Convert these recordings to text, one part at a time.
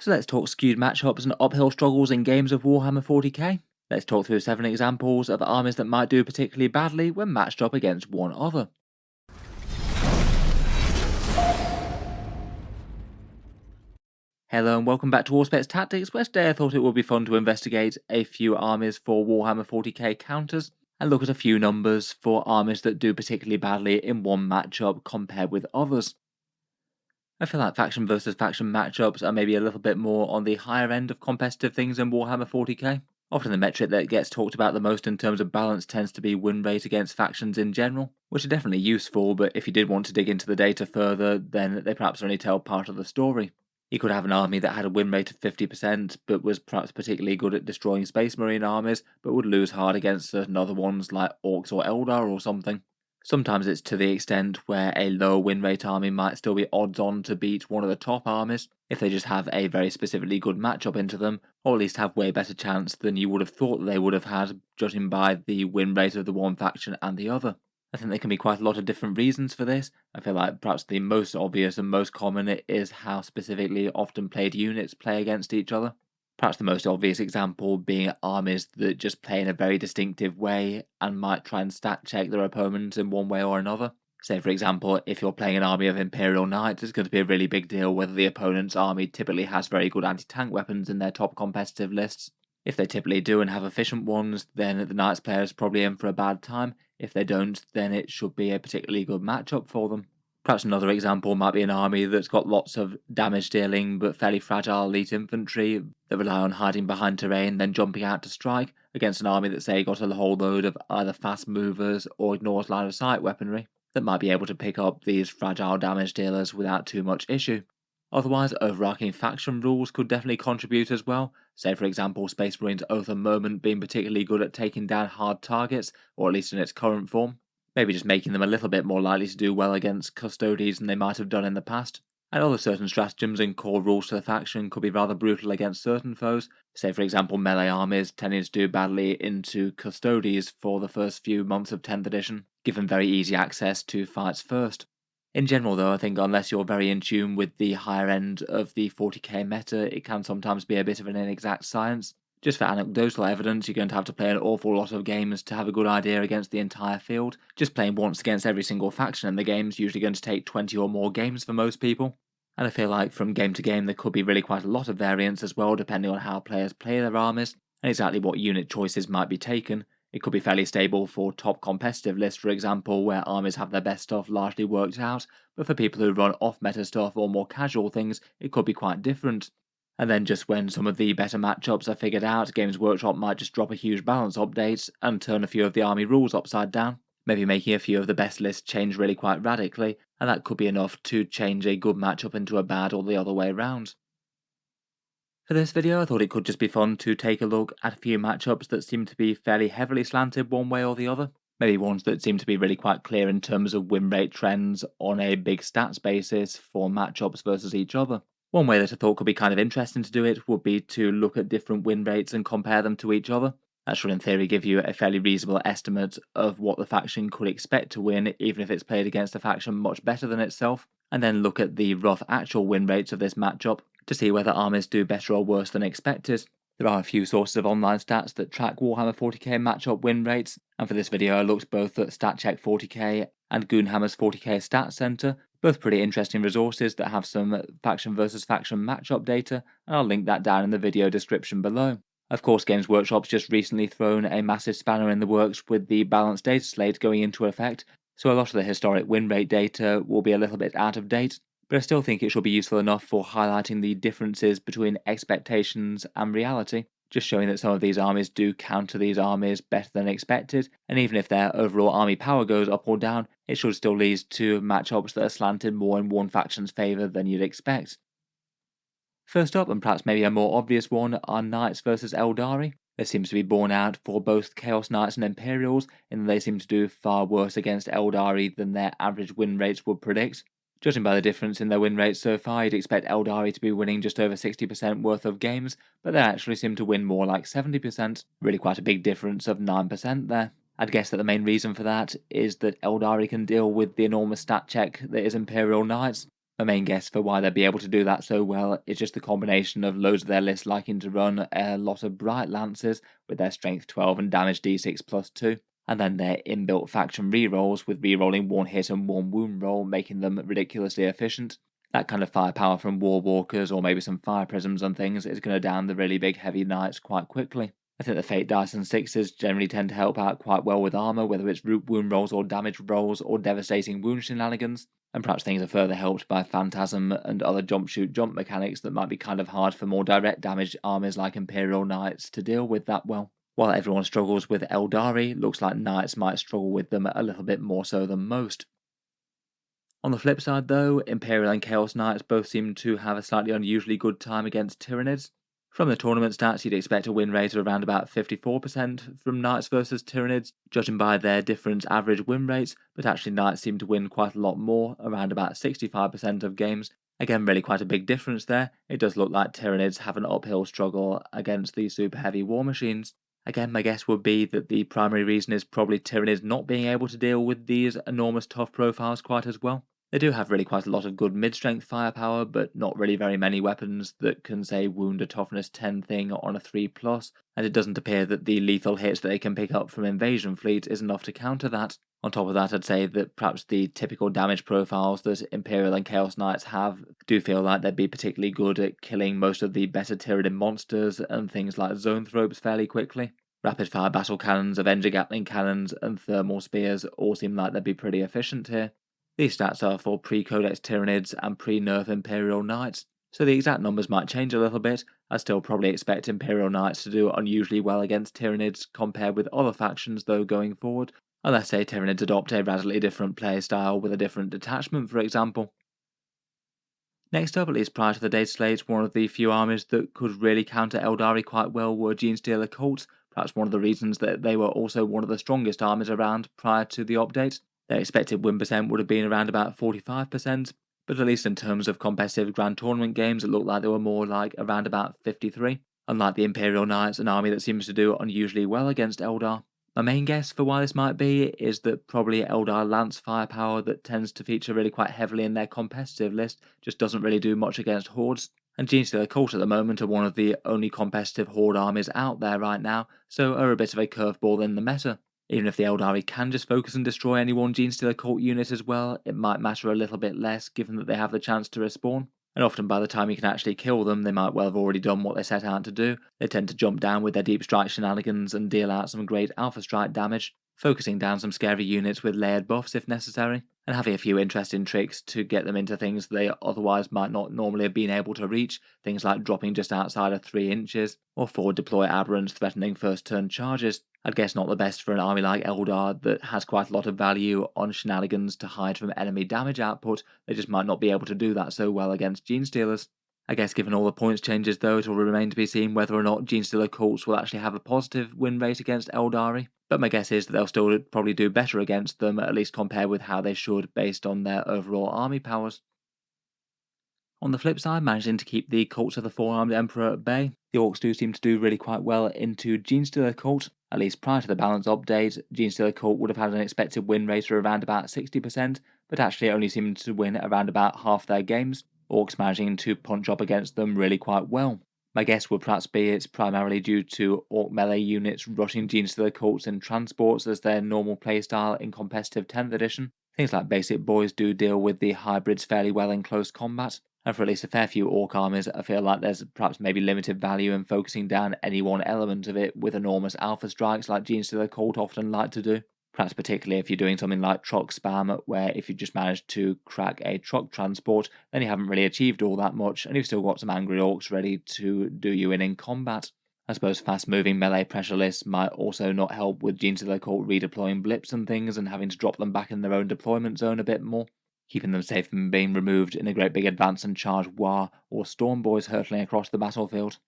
So let's talk skewed matchups and uphill struggles in games of Warhammer 40k. Let's talk through 7 examples of armies that might do particularly badly when matched up against one other. Hello and welcome back to Auspex Tactics, where today I thought it would be fun to investigate a few armies for Warhammer 40k counters, and look at a few numbers for armies that do particularly badly in one matchup compared with others. I feel like faction versus faction matchups are maybe a little bit more on the higher end of competitive things in Warhammer 40k. Often the metric that gets talked about the most in terms of balance tends to be win rate against factions in general, which are definitely useful, but if you did want to dig into the data further, then they perhaps only tell part of the story. You could have an army that had a win rate of 50%, but was perhaps particularly good at destroying Space Marine armies, but would lose hard against certain other ones like Orks or Eldar or something. Sometimes it's to the extent where a lower win rate army might still be odds on to beat one of the top armies if they just have a very specifically good matchup into them, or at least have way better chance than you would have thought they would have had, judging by the win rate of the one faction and the other. I think there can be quite a lot of different reasons for this. I feel like perhaps the most obvious and most common is how specifically often played units play against each other. Perhaps the most obvious example being armies that just play in a very distinctive way and might try and stat check their opponents in one way or another. Say, for example, if you're playing an army of Imperial Knights, it's going to be a really big deal whether the opponent's army typically has very good anti-tank weapons in their top competitive lists. If they typically do and have efficient ones, then the Knights player is probably in for a bad time. If they don't, then it should be a particularly good matchup for them. Perhaps another example might be an army that's got lots of damage dealing but fairly fragile elite infantry that rely on hiding behind terrain then jumping out to strike against an army that say got a whole load of either fast movers or ignores line of sight weaponry that might be able to pick up these fragile damage dealers without too much issue. Otherwise, overarching faction rules could definitely contribute as well. Say for example Space Marines' Oath of Moment being particularly good at taking down hard targets, or at least in its current form. Maybe just making them a little bit more likely to do well against Custodes than they might have done in the past. And other certain stratagems and core rules to the faction could be rather brutal against certain foes. Say for example melee armies tending to do badly into Custodes for the first few months of 10th edition, given very easy access to fights first. In general though, I think unless you're very in tune with the higher end of the 40k meta, it can sometimes be a bit of an inexact science. Just for anecdotal evidence, you're going to have to play an awful lot of games to have a good idea against the entire field. Just playing once against every single faction in the game is usually going to take 20 or more games for most people. And I feel like from game to game there could be really quite a lot of variance as well, depending on how players play their armies, and exactly what unit choices might be taken. It could be fairly stable for top competitive lists, for example, where armies have their best stuff largely worked out, but for people who run off-meta stuff or more casual things, it could be quite different. And then just when some of the better matchups are figured out, Games Workshop might just drop a huge balance update and turn a few of the army rules upside down, maybe making a few of the best lists change really quite radically, and that could be enough to change a good matchup into a bad or the other way around. For this video, I thought it could just be fun to take a look at a few matchups that seem to be fairly heavily slanted one way or the other. Maybe ones that seem to be really quite clear in terms of win rate trends on a big stats basis for matchups versus each other. One way that I thought could be kind of interesting to do it would be to look at different win rates and compare them to each other. That should in theory give you a fairly reasonable estimate of what the faction could expect to win, even if it's played against a faction much better than itself, and then look at the rough actual win rates of this matchup to see whether armies do better or worse than expected. There are a few sources of online stats that track Warhammer 40k matchup win rates, and for this video I looked both at StatCheck 40k and Goonhammer's 40k Stat Center, both pretty interesting resources that have some faction versus faction matchup data, and I'll link that down in the video description below. Of course, Games Workshop's just recently thrown a massive spanner in the works with the balanced data slate going into effect, so a lot of the historic win rate data will be a little bit out of date, but I still think it should be useful enough for highlighting the differences between expectations and reality, just showing that some of these armies do counter these armies better than expected, and even if their overall army power goes up or down, it should still lead to matchups that are slanted more in one faction's favour than you'd expect. First up, and perhaps maybe a more obvious one, are Knights versus Aeldari. This seems to be borne out for both Chaos Knights and Imperials, in that they seem to do far worse against Aeldari than their average win rates would predict. Judging by the difference in their win rates so far, you'd expect Aeldari to be winning just over 60% worth of games, but they actually seem to win more like 70%, really quite a big difference of 9% there. I'd guess that the main reason for that is that Aeldari can deal with the enormous stat check that is Imperial Knights. My main guess for why they'd be able to do that so well is just the combination of loads of their lists liking to run a lot of Bright Lances with their strength 12 and damage d6 +2, and then their inbuilt faction rerolls with rerolling 1 hit and 1 wound roll, making them ridiculously efficient. That kind of firepower from War Walkers or maybe some Fire Prisms and things is going to down the really big heavy knights quite quickly. I think the Fate Dice and 6s generally tend to help out quite well with armor, whether it's root wound rolls or damage rolls or devastating wound shenanigans, and perhaps things are further helped by Phantasm and other jump shoot jump mechanics that might be kind of hard for more direct damage armies like Imperial Knights to deal with that well. While everyone struggles with Aeldari, looks like Knights might struggle with them a little bit more so than most. On the flip side though, Imperial and Chaos Knights both seem to have a slightly unusually good time against Tyranids. From the tournament stats, you'd expect a win rate of around about 54% from Knights versus Tyranids, judging by their different average win rates, but actually Knights seem to win quite a lot more, around about 65% of games. Again, really quite a big difference there. It does look like Tyranids have an uphill struggle against the super heavy war machines. Again, my guess would be that the primary reason is probably Tyranids not being able to deal with these enormous tough profiles quite as well. They do have really quite a lot of good mid-strength firepower, but not really very many weapons that can, say, wound a toughness 10 thing on a 3+, and it doesn't appear that the lethal hits that they can pick up from invasion fleets is enough to counter that. On top of that, I'd say that perhaps the typical damage profiles that Imperial and Chaos Knights have do feel like they'd be particularly good at killing most of the better Tyranid monsters and things like Zoanthropes fairly quickly. Rapid-fire battle cannons, Avenger Gatling cannons, and thermal spears all seem like they'd be pretty efficient here. These stats are for pre-Codex Tyranids and pre-Nerf Imperial Knights, so the exact numbers might change a little bit. I still probably expect Imperial Knights to do unusually well against Tyranids compared with other factions though going forward, unless say Tyranids adopt a radically different playstyle with a different detachment for example. Next up, at least prior to the data slate, one of the few armies that could really counter Aeldari quite well were Genestealer Cults, perhaps one of the reasons that they were also one of the strongest armies around prior to the update. Their expected win percent would have been around about 45%, but at least in terms of competitive Grand Tournament games, it looked like they were more like around about 53, unlike the Imperial Knights, an army that seems to do unusually well against Eldar. My main guess for why this might be is that probably Eldar Lance firepower that tends to feature really quite heavily in their competitive list just doesn't really do much against Hordes, and Genestealer Cult at the moment are one of the only competitive Horde armies out there right now, so are a bit of a curveball in the meta. Even if the Aeldari can just focus and destroy any one Genestealer Cult unit as well, it might matter a little bit less given that they have the chance to respawn. And often by the time you can actually kill them, they might well have already done what they set out to do. They tend to jump down with their deep strike shenanigans and deal out some great alpha strike damage, focusing down some scary units with layered buffs if necessary, and having a few interesting tricks to get them into things they otherwise might not normally have been able to reach, things like dropping just outside of 3 inches, or forward deploy aberrants threatening first turn charges. I'd guess not the best for an army like Eldar that has quite a lot of value on shenanigans to hide from enemy damage output. They just might not be able to do that so well against Genestealers. I guess given all the points changes though, it will remain to be seen whether or not Genestealer Cults will actually have a positive win rate against Aeldari, but my guess is that they'll still probably do better against them, at least compared with how they should based on their overall army powers. On the flip side, managing to keep the Cults of the Four-Armed Emperor at bay, the Orks do seem to do really quite well into Genestealer Cult. At least prior to the balance update, Genestealer Cult would have had an expected win rate of around about 60%, but actually only seemed to win around about half their games, Orks managing to punch up against them really quite well. My guess would perhaps be it's primarily due to Orc melee units rushing Genestealer Cults in transports as their normal playstyle in competitive 10th edition. Things like basic boys do deal with the hybrids fairly well in close combat, and for at least a fair few Orc armies, I feel like there's perhaps maybe limited value in focusing down any one element of it with enormous alpha strikes like Genestealer Cult often like to do. Perhaps particularly if you're doing something like truck spam, where if you just managed to crack a truck transport, then you haven't really achieved all that much, and you've still got some angry Orcs ready to do you in combat. I suppose fast-moving melee pressure lists might also not help with Genestealer Cult redeploying blips and things and having to drop them back in their own deployment zone a bit more, keeping them safe from being removed in a great big advance and charge war or storm boys hurtling across the battlefield.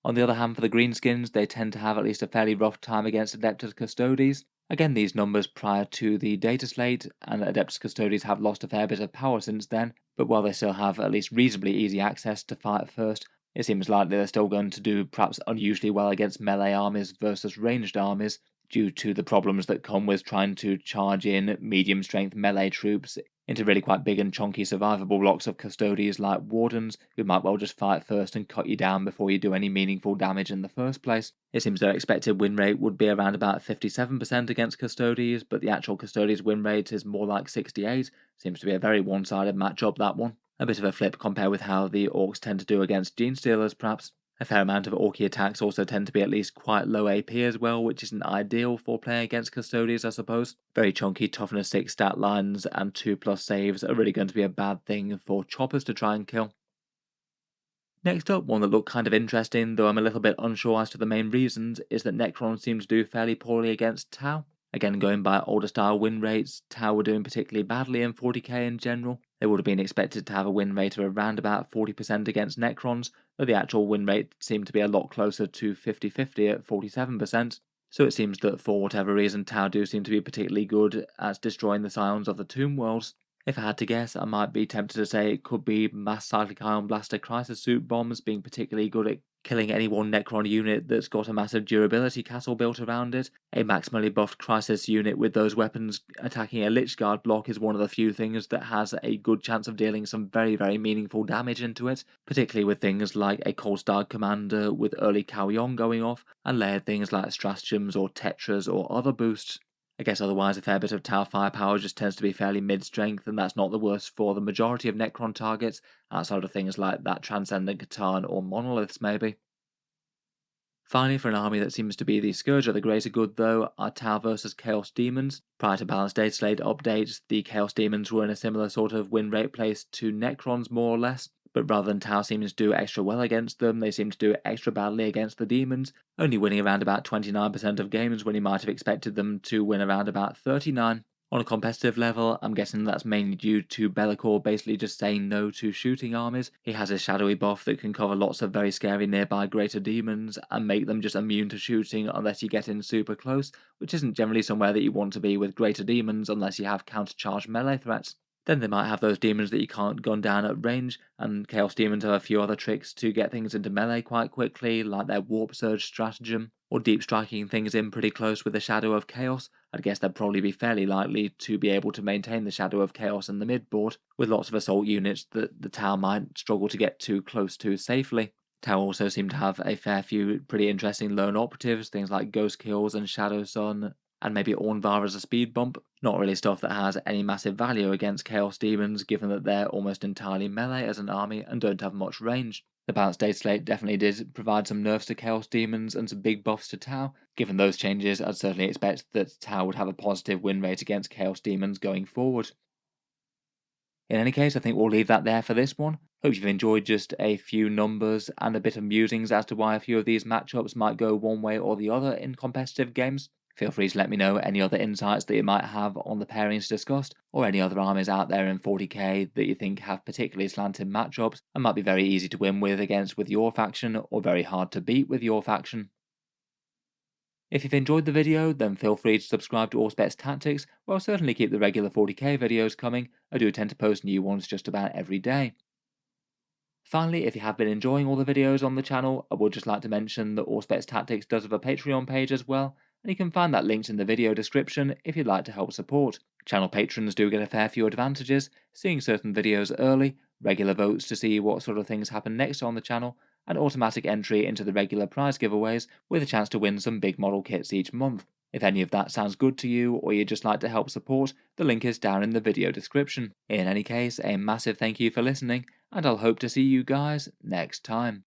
On the other hand, for the greenskins, they tend to have at least a fairly rough time against Adeptus Custodes. Again, these numbers prior to the data slate, and Adeptus Custodes have lost a fair bit of power since then, but while they still have at least reasonably easy access to fight first, it seems likely they're still going to do perhaps unusually well against melee armies versus ranged armies, due to the problems that come with trying to charge in medium strength melee troops into really quite big and chunky survivable blocks of custodians like wardens, who might well just fight first and cut you down before you do any meaningful damage in the first place. It seems their expected win rate would be around about 57% against custodians, but the actual custodians win rate is more like 68. Seems to be a very one-sided matchup, that one. A bit of a flip compared with how the Orks tend to do against Genestealers, perhaps. A fair amount of Orky attacks also tend to be at least quite low AP as well, which isn't ideal for playing against Custodians, I suppose. Very chunky toughness 6 stat lines and 2+ saves are really going to be a bad thing for choppers to try and kill. Next up, one that looked kind of interesting, though I'm a little bit unsure as to the main reasons, is that Necrons seem to do fairly poorly against Tau. Again, going by older style win rates, Tau were doing particularly badly in 40k in general. They would have been expected to have a win rate of around about 40% against Necrons, though the actual win rate seemed to be a lot closer to 50-50 at 47%. So it seems that for whatever reason, Tau do seem to be particularly good at destroying the Scions of the Tomb Worlds. If I had to guess, I might be tempted to say it could be Mass Cyclic Ion Blaster Crisis Suit bombs being particularly good at killing any one Necron unit that's got a massive durability castle built around it. A maximally buffed Crisis unit with those weapons attacking a Lich Guard block is one of the few things that has a good chance of dealing some very, very meaningful damage into it, particularly with things like a Cold Star Commander with early Cao Yong going off, and layered things like Stratagems or Tetras or other boosts. I guess otherwise a fair bit of Tau firepower just tends to be fairly mid-strength, and that's not the worst for the majority of Necron targets, outside of things like that Transcendent Catan or Monoliths maybe. Finally, for an army that seems to be the scourge of the greater good though, are Tau versus Chaos Demons. Prior to Balanced Data Slate updates, the Chaos Demons were in a similar sort of win rate place to Necrons more or less, but rather than Tau seeming to do extra well against them, they seem to do extra badly against the demons, only winning around about 29% of games when you might have expected them to win around about 39%. On a competitive level, I'm guessing that's mainly due to Be'lakor basically just saying no to shooting armies. He has a shadowy buff that can cover lots of very scary nearby greater demons and make them just immune to shooting unless you get in super close, which isn't generally somewhere that you want to be with greater demons unless you have countercharged melee threats. Then they might have those demons that you can't gun down at range, and Chaos Demons have a few other tricks to get things into melee quite quickly, like their Warp Surge stratagem, or deep striking things in pretty close with the Shadow of Chaos. I'd guess they'd probably be fairly likely to be able to maintain the Shadow of Chaos in the mid-board, with lots of assault units that the Tau might struggle to get too close to safely. Tau also seem to have a fair few pretty interesting lone operatives, things like Ghost Kills and Shadow Sun, and maybe Ornvar as a speed bump. Not really stuff that has any massive value against Chaos Demons, given that they're almost entirely melee as an army and don't have much range. The Balanced Data Slate definitely did provide some nerfs to Chaos Demons and some big buffs to Tau. Given those changes, I'd certainly expect that Tau would have a positive win rate against Chaos Demons going forward. In any case, I think we'll leave that there for this one. Hope you've enjoyed just a few numbers and a bit of musings as to why a few of these matchups might go one way or the other in competitive games. Feel free to let me know any other insights that you might have on the pairings discussed, or any other armies out there in 40k that you think have particularly slanted matchups and might be very easy to win with against with your faction, or very hard to beat with your faction. If you've enjoyed the video, then feel free to subscribe to Auspex Tactics, where I'll certainly keep the regular 40k videos coming. I do tend to post new ones just about every day. Finally, if you have been enjoying all the videos on the channel, I would just like to mention that Auspex Tactics does have a Patreon page as well, and you can find that linked in the video description if you'd like to help support. Channel patrons do get a fair few advantages, seeing certain videos early, regular votes to see what sort of things happen next on the channel, and automatic entry into the regular prize giveaways with a chance to win some big model kits each month. If any of that sounds good to you, or you'd just like to help support, the link is down in the video description. In any case, a massive thank you for listening, and I'll hope to see you guys next time.